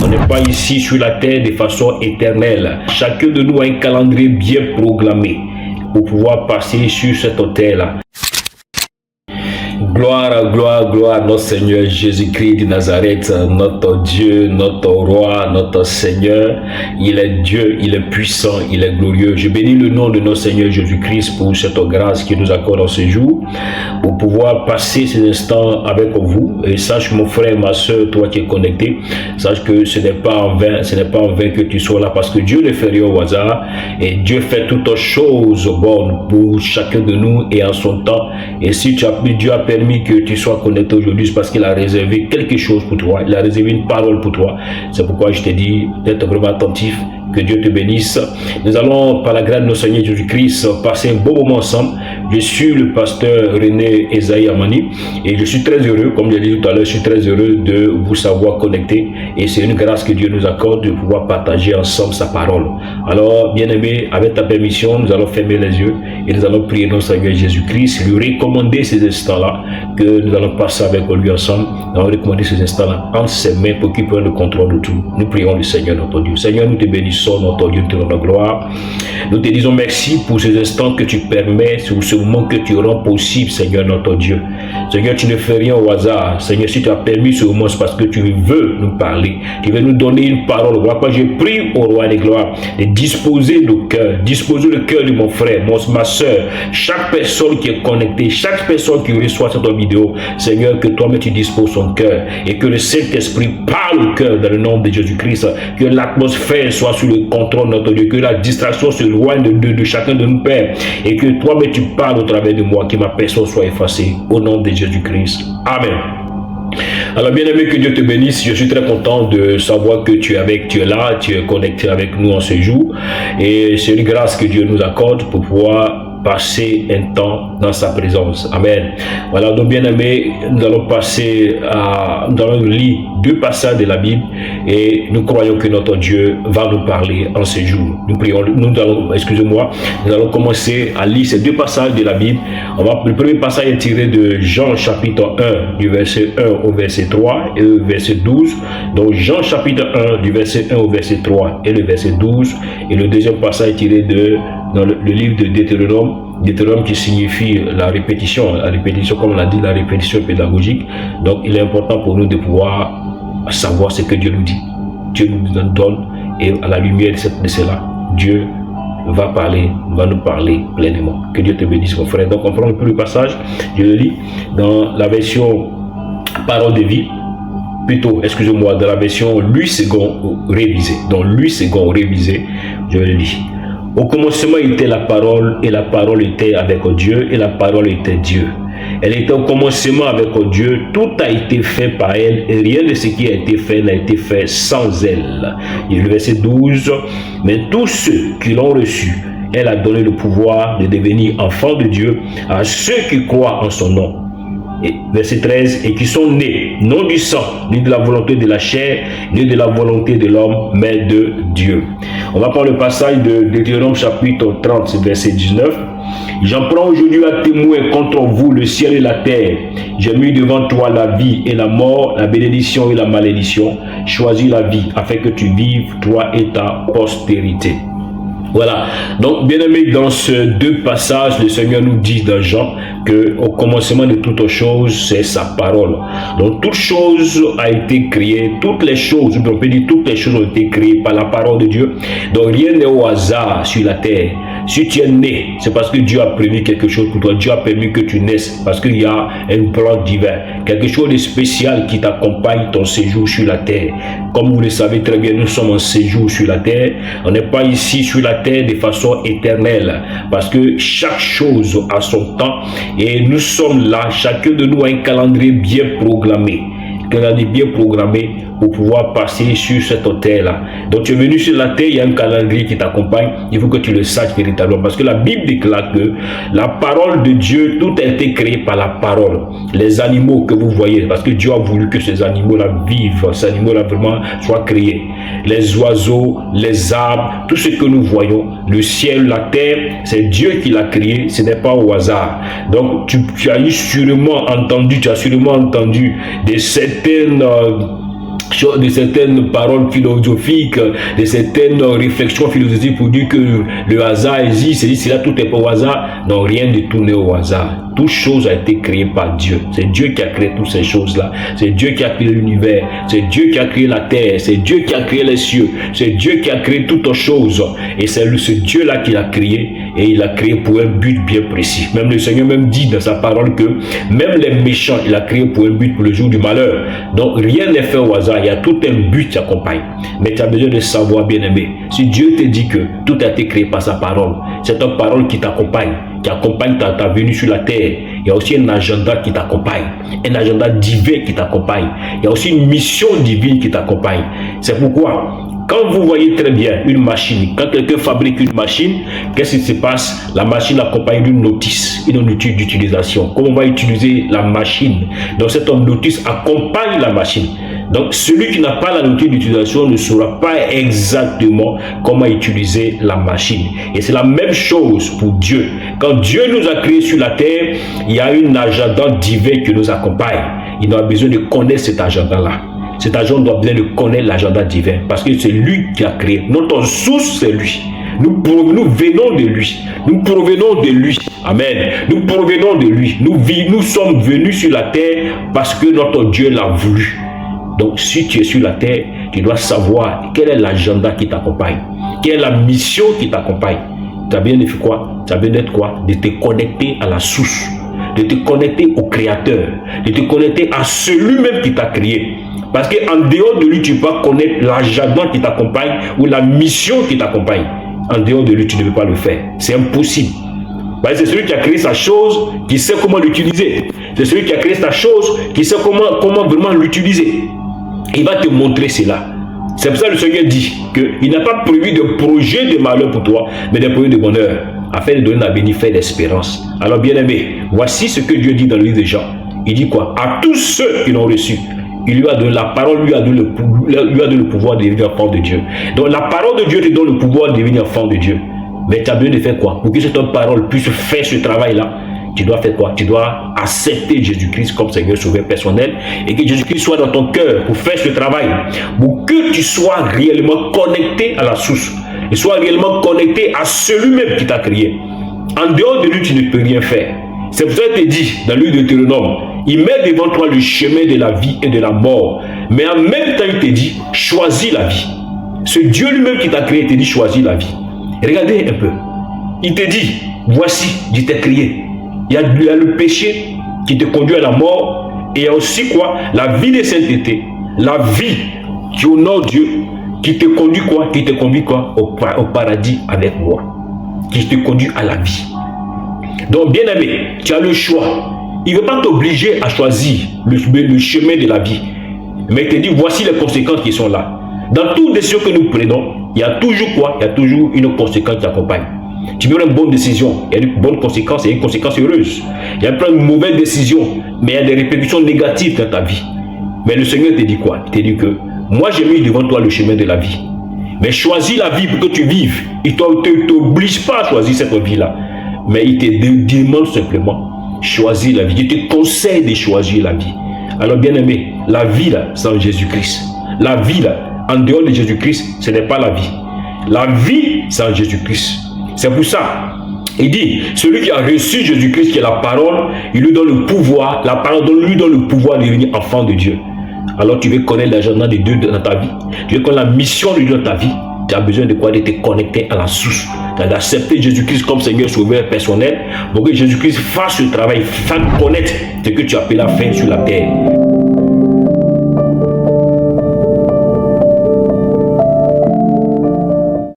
On n'est pas ici sur la terre de façon éternelle. Chacun de nous a un calendrier bien programmé pour pouvoir passer sur cet autel-là. Gloire, gloire, gloire à notre Seigneur Jésus-Christ de Nazareth, notre Dieu, notre Roi, notre Seigneur. Il est Dieu, il est puissant, il est glorieux. Je bénis le nom de notre Seigneur Jésus-Christ pour cette grâce qu'il nous accorde en ce jour, pour pouvoir passer ces instants avec vous. Et sache, mon frère, ma soeur, toi qui es connecté, sache que ce n'est pas en vain, que tu sois là, parce que Dieu ne fait rien au hasard, et Dieu fait toutes choses bonnes pour chacun de nous et en son temps. Et si Dieu a permis que tu sois connecté aujourd'hui, c'est parce qu'il a réservé quelque chose pour toi, il a réservé une parole pour toi. C'est pourquoi je t'ai dit d'être vraiment attentif. Que Dieu te bénisse. Nous allons, par la grâce de notre Seigneur Jésus-Christ, passer un bon moment ensemble. Je suis le pasteur René Esaïe Amani et je suis très heureux, comme je l'ai dit tout à l'heure, je suis très heureux de vous savoir connecté, et c'est une grâce que Dieu nous accorde de pouvoir partager ensemble sa parole. Alors, bien-aimé, avec ta permission, nous allons fermer les yeux et nous allons prier notre Seigneur Jésus-Christ, lui recommander ces instants-là que nous allons passer avec lui ensemble. Nous allons recommander ces instants-là entre ses mains pour qu'il prenne le contrôle de tout. Nous prions le Seigneur notre Dieu. Seigneur, nous te bénissons, notre Dieu, te rendons gloire. Nous te disons merci pour ces instants que tu permets, pour ce moment que tu rends possible, Seigneur notre Dieu. Seigneur, tu ne fais rien au hasard. Seigneur, si tu as permis ce moment, c'est parce que tu veux nous parler. Tu veux nous donner une parole. Voilà pourquoi je prie au roi des gloires de disposer le cœur de mon frère, ma soeur, chaque personne qui est connectée, chaque personne qui reçoit cette vidéo. Seigneur, que toi-même tu disposes son cœur et que le Saint-Esprit parle au cœur dans le nom de Jésus-Christ. Que l'atmosphère soit sous le contrôle de notre Dieu, que la distraction se loigne de chacun de nous, Père, et que toi-même tu parles au travers de moi, que ma personne soit effacée au nom de Jésus-Christ. Amen. Alors, bien-aimé, que Dieu te bénisse. Je suis très content de savoir que tu es là, tu es connecté avec nous en ce jour, et c'est une grâce que Dieu nous accorde pour pouvoir passer un temps dans sa présence. Amen. Voilà, donc bien aimé, nous allons lire deux passages de la Bible et nous croyons que notre Dieu va nous parler en ce jour. Nous allons commencer à lire ces deux passages de la Bible. Le premier passage est tiré de Jean chapitre 1 du verset 1 au verset 3 et le verset 12. Donc Jean chapitre 1 du verset 1 au verset 3 et le verset 12. Et le deuxième passage est tiré dans le livre de Deutéronome qui signifie la répétition, comme on l'a dit, la répétition pédagogique. Donc il est important pour nous de pouvoir savoir ce que Dieu nous dit. Dieu nous donne, et à la lumière de cela, Dieu va nous parler pleinement. Que Dieu te bénisse, mon frère. Donc on prend un peu le passage, je le lis dans la version parole de vie, dans la version Louis II révisé. Donc Louis II révisé, je le lis. Au commencement était la parole, et la parole était avec Dieu, et la parole était Dieu. Elle était au commencement avec Dieu, tout a été fait par elle, et rien de ce qui a été fait n'a été fait sans elle. Et le verset 12, mais tous ceux qui l'ont reçu, elle a donné le pouvoir de devenir enfants de Dieu à ceux qui croient en son nom. Et verset 13, et qui sont nés, non du sang, ni de la volonté de la chair, ni de la volonté de l'homme, mais de Dieu. On va prendre le passage de Deutéronome chapitre 30, verset 19. J'en prends aujourd'hui à témoin contre vous le ciel et la terre. J'ai mis devant toi la vie et la mort, la bénédiction et la malédiction. Choisis la vie afin que tu vives, toi et ta postérité. Voilà, donc bien aimé, dans ces deux passages, le Seigneur nous dit dans Jean qu'au commencement de toutes choses, c'est sa parole. Donc toute chose a été créée, toutes les choses ont été créées par la parole de Dieu. Donc rien n'est au hasard sur la terre. Si tu es né, c'est parce que Dieu a prévu quelque chose pour toi. Dieu a permis que tu naisses parce qu'il y a un plan divin, quelque chose de spécial qui t'accompagne ton séjour sur la terre. Comme vous le savez très bien, nous sommes en séjour sur la terre. On n'est pas ici sur la terre de façon éternelle, parce que chaque chose a son temps et nous sommes là, chacun de nous a un calendrier bien programmé. Pour pouvoir passer sur cet autel-là. Donc tu es venu sur la terre, il y a un calendrier qui t'accompagne, il faut que tu le saches véritablement, parce que la Bible déclare que la parole de Dieu, tout a été créé par la parole. Les animaux que vous voyez, parce que Dieu a voulu que ces animaux-là vivent, ces animaux-là vraiment soient créés. Les oiseaux, les arbres, tout ce que nous voyons, le ciel, la terre, c'est Dieu qui l'a créé, ce n'est pas au hasard. Donc tu as sûrement entendu de certaines de certaines paroles philosophiques, de certaines réflexions philosophiques pour dire que le hasard existe, c'est là, tout est pas au hasard. Non, rien de tout n'est au hasard. Toute chose a été créée par Dieu. C'est Dieu qui a créé toutes ces choses-là. C'est Dieu qui a créé l'univers. C'est Dieu qui a créé la terre. C'est Dieu qui a créé les cieux. C'est Dieu qui a créé toutes choses. Et c'est ce Dieu-là qui l'a créé. Et il l'a créé pour un but bien précis. Même le Seigneur même dit dans sa parole que même les méchants, il a créé pour un but, pour le jour du malheur. Donc rien n'est fait au hasard. Il y a tout un but qui accompagne. Mais tu as besoin de savoir, bien aimé. Si Dieu te dit que tout a été créé par sa parole, c'est une parole qui t'accompagne, qui accompagne ta venue sur la terre. Il y a aussi un agenda qui t'accompagne, un agenda divin qui t'accompagne. Il y a aussi une mission divine qui t'accompagne. C'est pourquoi, quand vous voyez très bien une machine, quand quelqu'un fabrique une machine, qu'est-ce qui se passe? La machine accompagne d'une notice, une notice d'utilisation. Comment on va utiliser la machine? Donc cette notice accompagne la machine. Donc celui qui n'a pas la notice d'utilisation ne saura pas exactement comment utiliser la machine. Et c'est la même chose pour Dieu. Quand Dieu nous a créés sur la terre, il y a un agenda divin qui nous accompagne. Il a besoin de connaître cet agenda-là. Cet agent doit bien connaître l'agenda divin parce que c'est lui qui a créé. Notre source, c'est lui. Nous venons de lui. Nous provenons de lui. Amen. Nous provenons de lui. Nous sommes venus sur la terre parce que notre Dieu l'a voulu. Donc, si tu es sur la terre, tu dois savoir quel est l'agenda qui t'accompagne. Quelle est la mission qui t'accompagne. Tu as bien fait quoi? Tu as bien d'être quoi? De te connecter à la source. De te connecter au Créateur. De te connecter à celui-même qui t'a créé. Parce qu'en dehors de lui, tu ne peux pas connaître l'agenda qui t'accompagne ou la mission qui t'accompagne. En dehors de lui, tu ne peux pas le faire. C'est impossible. C'est celui qui a créé sa chose qui sait comment l'utiliser. C'est celui qui a créé sa chose qui sait comment vraiment l'utiliser. Il va te montrer cela. C'est pour ça que le Seigneur dit qu'il n'a pas prévu de projet de malheur pour toi, mais des projets de bonheur, afin de donner la bénéfice d'espérance. Alors bien aimé, voici ce que Dieu dit dans le livre de Jean. Il dit quoi? À tous ceux qui l'ont reçu, il lui a donné la parole, lui a donné le pouvoir de devenir enfant de Dieu. Donc la parole de Dieu te donne le pouvoir de devenir enfant de Dieu. Mais tu as besoin de faire quoi? Pour que cette parole puisse faire ce travail-là, tu dois faire quoi? Tu dois accepter Jésus-Christ comme Seigneur Sauveur personnel et que Jésus-Christ soit dans ton cœur pour faire ce travail. Pour que tu sois réellement connecté à la source. Et sois réellement connecté à celui-même qui t'a créé. En dehors de lui, tu ne peux rien faire. C'est pour ça qu'il te dit dans le livre de Deutéronome, il met devant toi le chemin de la vie et de la mort. Mais en même temps, il te dit, choisis la vie. Ce Dieu lui-même qui t'a créé te dit, choisis la vie. Regardez un peu. Il te dit, voici, je t'ai créé. Il y a le péché qui te conduit à la mort. Et il y a aussi quoi? La vie de sainteté. La vie qui honore Dieu. Qui te conduit quoi? Qui te conduit quoi? Au paradis avec moi. Qui te conduit à la vie. Donc bien aimé, tu as le choix. Il ne veut pas t'obliger à choisir le chemin de la vie. Mais il te dit, voici les conséquences qui sont là. Dans toutes les décisions que nous prenons, il y a toujours quoi? Il y a toujours une conséquence qui accompagne. Tu prends une bonne décision, il y a une bonne conséquence, il y a une conséquence heureuse. Il y a une mauvaise décision, mais il y a des répercussions négatives dans ta vie. Mais le Seigneur te dit quoi? Il te dit que moi j'ai mis devant toi le chemin de la vie. Mais choisis la vie pour que tu vives. Il ne t'oblige pas à choisir cette vie-là. Mais il te demande simplement, choisis la vie. Il te conseille de choisir la vie. Alors bien aimé, la vie là, sans Jésus-Christ. La vie là, en dehors de Jésus-Christ, ce n'est pas la vie. La vie sans Jésus-Christ. C'est pour ça, il dit, celui qui a reçu Jésus-Christ, qui est la parole, il lui donne le pouvoir, la parole lui donne le pouvoir de devenir enfant de Dieu. Alors tu veux connaître l'agenda de Dieu dans ta vie, tu veux connaître la mission de Dieu dans ta vie, tu as besoin de quoi? De te connecter à la source, d'accepter Jésus-Christ comme Seigneur Sauveur personnel, pour que Jésus-Christ fasse ce travail, fasse connaître ce que tu appelles la fin sur la terre.